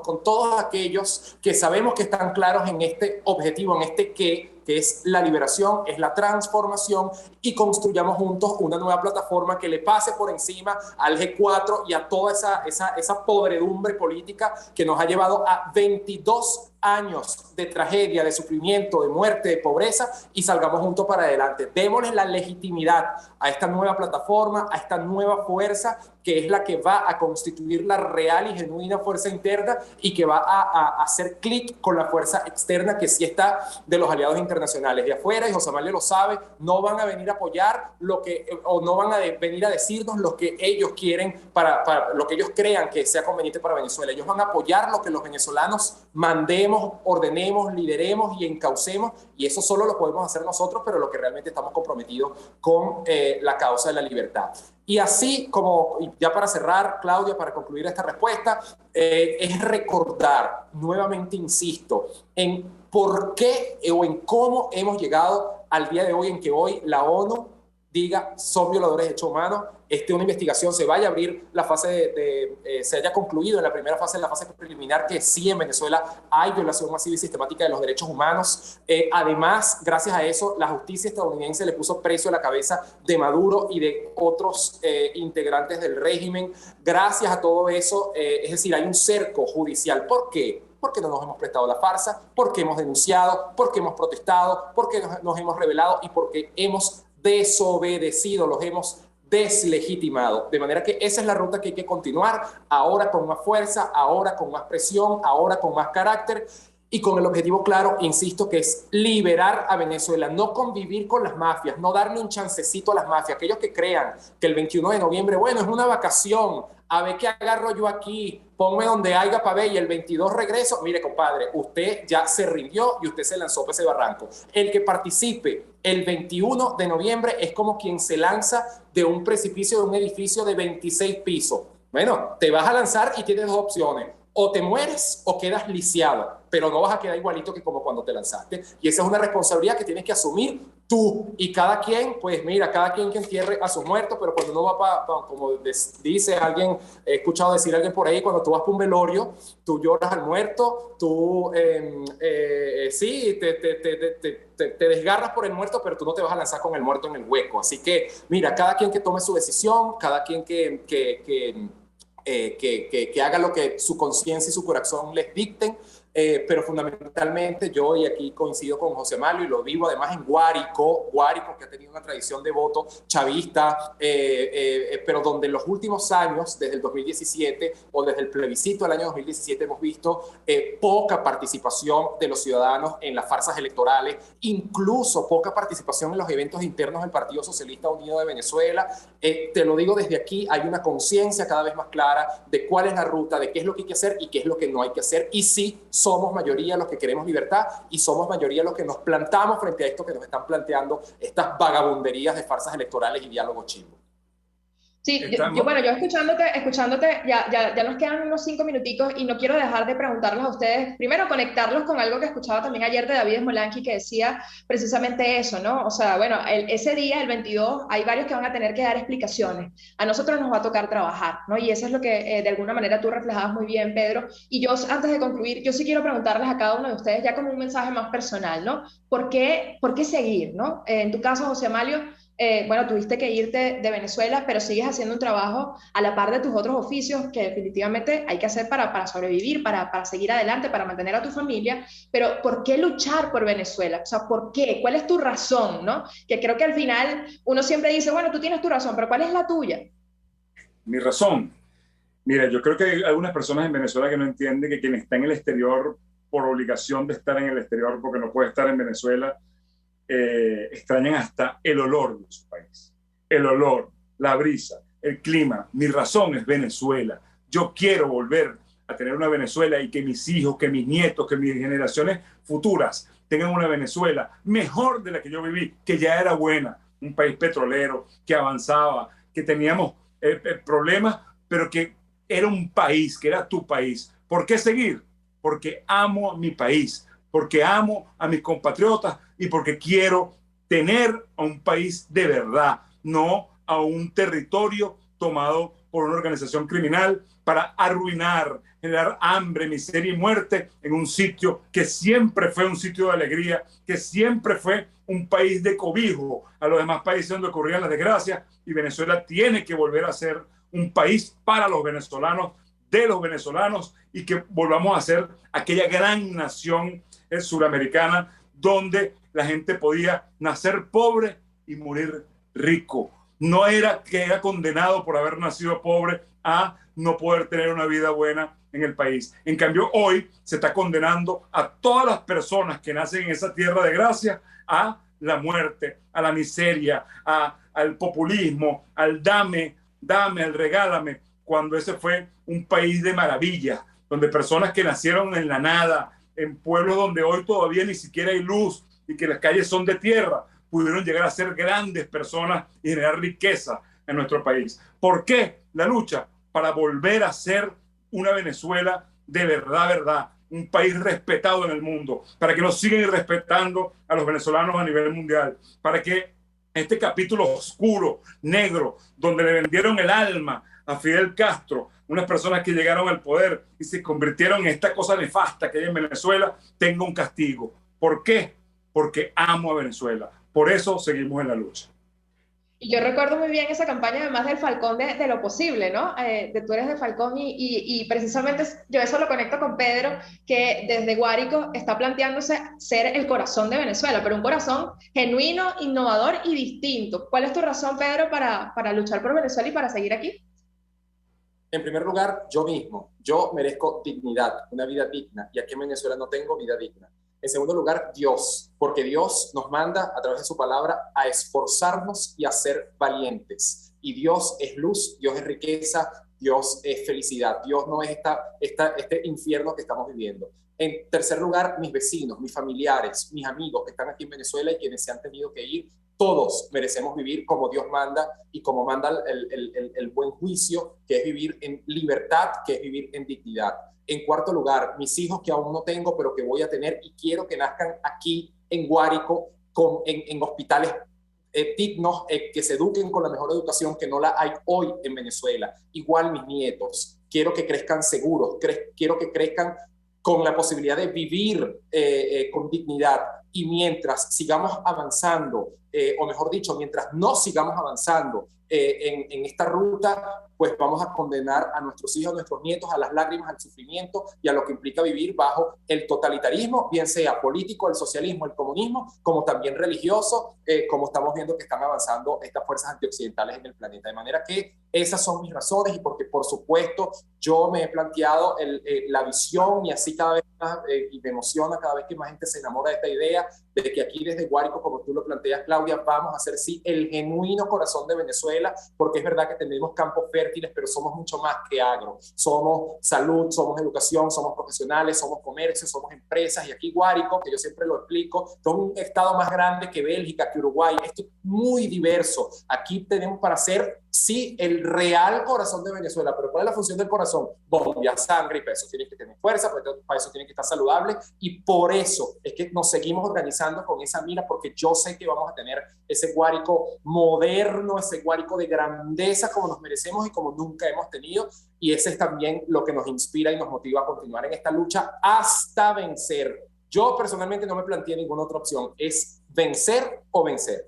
con todos aquellos que sabemos que están claros en este objetivo, en este que es la liberación, es la transformación, y construyamos juntos una nueva plataforma que le pase por encima al G4 y a toda esa podredumbre política que nos ha llevado a 22 años de tragedia, de sufrimiento, de muerte, de pobreza, y salgamos juntos para adelante. Démosle la legitimidad a esta nueva plataforma, a esta nueva fuerza que es la que va a constituir la real y genuina fuerza interna y que va a hacer clic con la fuerza externa que sí está de los aliados internacionales de afuera, y José Amalio lo sabe. No van a venir a apoyar o no van a venir a decirnos lo que ellos quieren para lo que ellos crean que sea conveniente para Venezuela. Ellos van a apoyar lo que los venezolanos mandemos, ordenemos, lideremos y encaucemos, y eso solo lo podemos hacer nosotros, pero lo que realmente estamos comprometidos con la causa de la libertad. Y así como, ya para cerrar, Claudia, para concluir esta respuesta, es recordar, nuevamente insisto, en por qué o en cómo hemos llegado al día de hoy, en que hoy la ONU diga son violadores de derechos humanos, una investigación, se vaya a abrir la fase se haya concluido en la primera fase, en la fase preliminar, que sí en Venezuela hay violación masiva y sistemática de los derechos humanos. Además, gracias a eso, la justicia estadounidense le puso precio a la cabeza de Maduro y de otros integrantes del régimen. Gracias a todo eso, es decir, hay un cerco judicial. ¿Por qué? Porque no nos hemos prestado la farsa, porque hemos denunciado, porque hemos protestado, porque nos hemos rebelado y porque hemos desobedecido, los hemos deslegitimado. De manera que esa es la ruta que hay que continuar, ahora con más fuerza, ahora con más presión, ahora con más carácter, y con el objetivo claro, insisto, que es liberar a Venezuela, no convivir con las mafias, no darle un chancecito a las mafias. Aquellos que crean que el 21 de noviembre, bueno, es una vacación, a ver qué agarro yo aquí, ponme donde haya para ver y el 22 regreso. Mire, compadre, usted ya se rindió y usted se lanzó por ese barranco. El que participe el 21 de noviembre es como quien se lanza de un precipicio de un edificio de 26 pisos. Bueno, te vas a lanzar y tienes dos opciones. O te mueres o quedas lisiado, pero no vas a quedar igualito que como cuando te lanzaste. Y esa es una responsabilidad que tienes que asumir tú. Y cada quien, pues mira, cada quien que entierre a sus muertos, pero cuando uno va como dice alguien, he escuchado decir a alguien por ahí, cuando tú vas para un velorio, tú lloras al muerto, tú sí, te desgarras por el muerto, pero tú no te vas a lanzar con el muerto en el hueco. Así que, mira, cada quien que tome su decisión, cada quien que haga lo que su conciencia y su corazón les dicten, pero fundamentalmente yo, y aquí coincido con José Mario, y lo vivo además en Guárico, que ha tenido una tradición de voto chavista, pero donde en los últimos años, desde el 2017 o desde el plebiscito del año 2017, hemos visto poca participación de los ciudadanos en las farsas electorales, incluso poca participación en los eventos internos del Partido Socialista Unido de Venezuela. Te lo digo desde aquí, hay una conciencia cada vez más clara de cuál es la ruta, de qué es lo que hay que hacer y qué es lo que no hay que hacer, y sí, somos mayoría los que queremos libertad y somos mayoría los que nos plantamos frente a esto que nos están planteando estas vagabunderías de farsas electorales y diálogo chimbo. Sí, bueno, yo escuchándote, ya nos quedan unos 5 minuticos y no quiero dejar de preguntarles a ustedes, primero conectarlos con algo que escuchaba también ayer de David Smolanski, que decía precisamente eso, ¿no? O sea, bueno, ese día, el 22, hay varios que van a tener que dar explicaciones. A nosotros nos va a tocar trabajar, ¿no? Y eso es lo que de alguna manera tú reflejabas muy bien, Pedro. Y yo, antes de concluir, yo sí quiero preguntarles a cada uno de ustedes ya como un mensaje más personal, ¿no? ¿Por qué seguir, ¿no? En tu caso, José Amalio, bueno, tuviste que irte de Venezuela, pero sigues haciendo un trabajo a la par de tus otros oficios que definitivamente hay que hacer para sobrevivir, para seguir adelante, para mantener a tu familia. Pero ¿por qué luchar por Venezuela? O sea, ¿por qué? ¿Cuál es tu razón, no? Que creo que al final uno siempre dice, bueno, tú tienes tu razón, pero ¿cuál es la tuya? Mi razón. Mira, yo creo que hay algunas personas en Venezuela que no entienden que quien está en el exterior por obligación de estar en el exterior porque no puede estar en Venezuela, extrañan hasta el olor de su país. El olor, la brisa, el clima. Mi razón es Venezuela. Yo quiero volver a tener una Venezuela y que mis hijos, que mis nietos, que mis generaciones futuras tengan una Venezuela mejor de la que yo viví, que ya era buena. Un país petrolero, que avanzaba, que teníamos problemas, pero que era un país, que era tu país. ¿Por qué seguir? Porque amo a mi país, porque amo a mis compatriotas y porque quiero tener a un país de verdad, no a un territorio tomado por una organización criminal para arruinar, generar hambre, miseria y muerte en un sitio que siempre fue un sitio de alegría, que siempre fue un país de cobijo a los demás países donde ocurrían las desgracias, y Venezuela tiene que volver a ser un país para los venezolanos, de los venezolanos, y que volvamos a ser aquella gran nación suramericana donde la gente podía nacer pobre y morir rico. No era que era condenado por haber nacido pobre a no poder tener una vida buena en el país. En cambio, hoy se está condenando a todas las personas que nacen en esa tierra de gracia a la muerte, a la miseria, al populismo, al dame, al regálame, cuando ese fue un país de maravilla, donde personas que nacieron en la nada, en pueblos donde hoy todavía ni siquiera hay luz y que las calles son de tierra, pudieron llegar a ser grandes personas y generar riqueza en nuestro país. ¿Por qué la lucha? Para volver a ser una Venezuela de verdad, un país respetado en el mundo, para que nos sigan respetando a los venezolanos a nivel mundial, para que este capítulo oscuro, negro, donde le vendieron el alma a Fidel Castro, unas personas que llegaron al poder y se convirtieron en esta cosa nefasta que hay en Venezuela, tenga un castigo. ¿Por qué? Porque amo a Venezuela. Por eso seguimos en la lucha. Y yo recuerdo muy bien esa campaña, además del Falcón de lo posible, ¿no? Tú eres de Falcón y precisamente yo eso lo conecto con Pedro, que desde Guárico está planteándose ser el corazón de Venezuela, pero un corazón genuino, innovador y distinto. ¿Cuál es tu razón, Pedro, para luchar por Venezuela y para seguir aquí? En primer lugar, yo mismo. Yo merezco dignidad, una vida digna. Y aquí en Venezuela no tengo vida digna. En segundo lugar, Dios, porque Dios nos manda a través de su palabra a esforzarnos y a ser valientes. Y Dios es luz, Dios es riqueza, Dios es felicidad. Dios no es este infierno que estamos viviendo. En tercer lugar, mis vecinos, mis familiares, mis amigos que están aquí en Venezuela y quienes se han tenido que ir, todos merecemos vivir como Dios manda y como manda el buen juicio, que es vivir en libertad, que es vivir en dignidad. En cuarto lugar, mis hijos que aún no tengo, pero que voy a tener y quiero que nazcan aquí en Guárico, en hospitales dignos, que se eduquen con la mejor educación que no la hay hoy en Venezuela. Igual mis nietos, quiero que crezcan seguros, quiero que crezcan con la posibilidad de vivir con dignidad. Y mientras sigamos avanzando, o mejor dicho, mientras no sigamos avanzando en esta ruta, pues vamos a condenar a nuestros hijos, a nuestros nietos, a las lágrimas, al sufrimiento y a lo que implica vivir bajo el totalitarismo, bien sea político, el socialismo, el comunismo, como también religioso, como estamos viendo que están avanzando estas fuerzas antioccidentales en el planeta. De manera que esas son mis razones y porque, por supuesto, yo me he planteado la visión y así cada vez más, y me emociona cada vez que más gente se enamora de esta idea de que aquí desde Guárico, como tú lo planteas, Claudia, vamos a ser sí el genuino corazón de Venezuela, porque es verdad que tenemos campos fértiles, pero somos mucho más que agro. Somos salud, somos educación, somos profesionales, somos comercio, somos empresas. Y aquí Guárico, que yo siempre lo explico, es un estado más grande que Bélgica, que Uruguay. Esto es muy diverso. Aquí tenemos para ser, sí, el real corazón de Venezuela. Pero ¿cuál es la función del corazón? Bombear sangre, y para eso tiene que tener fuerza, para eso tiene que estar saludable. Y por eso es que nos seguimos organizando con esa mira, porque yo sé que vamos a tener ese Guárico moderno, ese Guárico de grandeza como nos merecemos y como nunca hemos tenido. Y ese es también lo que nos inspira y nos motiva a continuar en esta lucha hasta vencer. Yo personalmente no me planteé ninguna otra opción. Es vencer o vencer.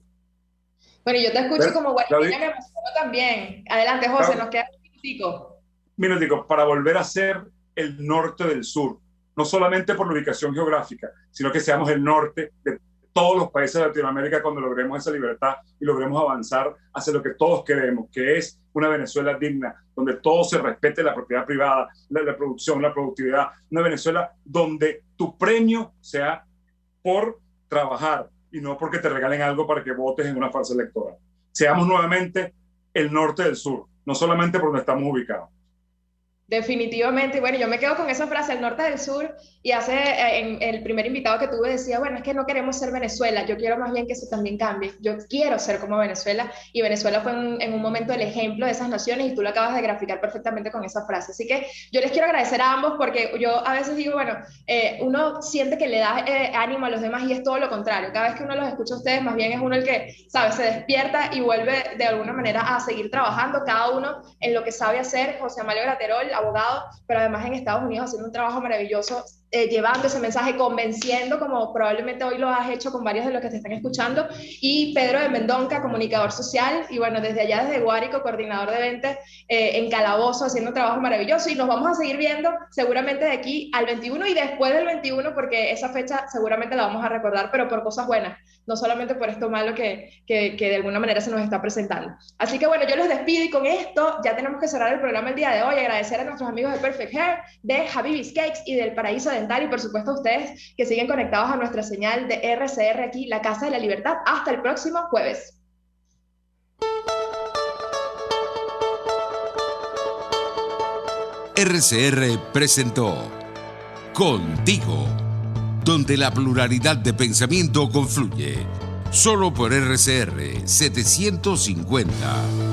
Bueno, yo te escucho como guayaqueña, me emociono también. Adelante, José, nos queda un minutico. Para volver a ser el norte del sur, no solamente por la ubicación geográfica, sino que seamos el norte de todos los países de Latinoamérica cuando logremos esa libertad y logremos avanzar hacia lo que todos queremos, que es una Venezuela digna, donde todo se respete, la propiedad privada, la producción, la productividad, una Venezuela donde tu premio sea por trabajar y no porque te regalen algo para que votes en una farsa electoral. Seamos nuevamente el norte del sur, no solamente por donde estamos ubicados. Definitivamente, bueno, yo me quedo con esa frase, el norte del sur, y en el primer invitado que tuve decía, bueno, es que no queremos ser Venezuela, yo quiero más bien que eso también cambie, yo quiero ser como Venezuela, y Venezuela fue en un momento el ejemplo de esas naciones, y tú lo acabas de graficar perfectamente con esa frase, así que yo les quiero agradecer a ambos, porque yo a veces digo, bueno, uno siente que le da ánimo a los demás, y es todo lo contrario, cada vez que uno los escucha a ustedes, más bien es uno el que, ¿sabes?, se despierta y vuelve de alguna manera a seguir trabajando, cada uno en lo que sabe hacer. José Amalio Graterol, abogado, pero además en Estados Unidos haciendo un trabajo maravilloso, llevando ese mensaje, convenciendo, como probablemente hoy lo has hecho con varios de los que te están escuchando, y Pedro de Mendonca, comunicador social, y bueno, desde allá, desde Guárico, coordinador de eventos en Calabozo, haciendo un trabajo maravilloso, y nos vamos a seguir viendo seguramente de aquí al 21 y después del 21, porque esa fecha seguramente la vamos a recordar, pero por cosas buenas, no solamente por esto malo que de alguna manera se nos está presentando. Así que bueno, yo los despido, y con esto ya tenemos que cerrar el programa el día de hoy. Agradecer a nuestros amigos de Perfect Hair, de Habibis Cakes y del Paraíso Dental, y por supuesto a ustedes que siguen conectados a nuestra señal de RCR aquí, la Casa de la Libertad. Hasta el próximo jueves. RCR presentó Contigo, donde la pluralidad de pensamiento confluye. Solo por RCR 750.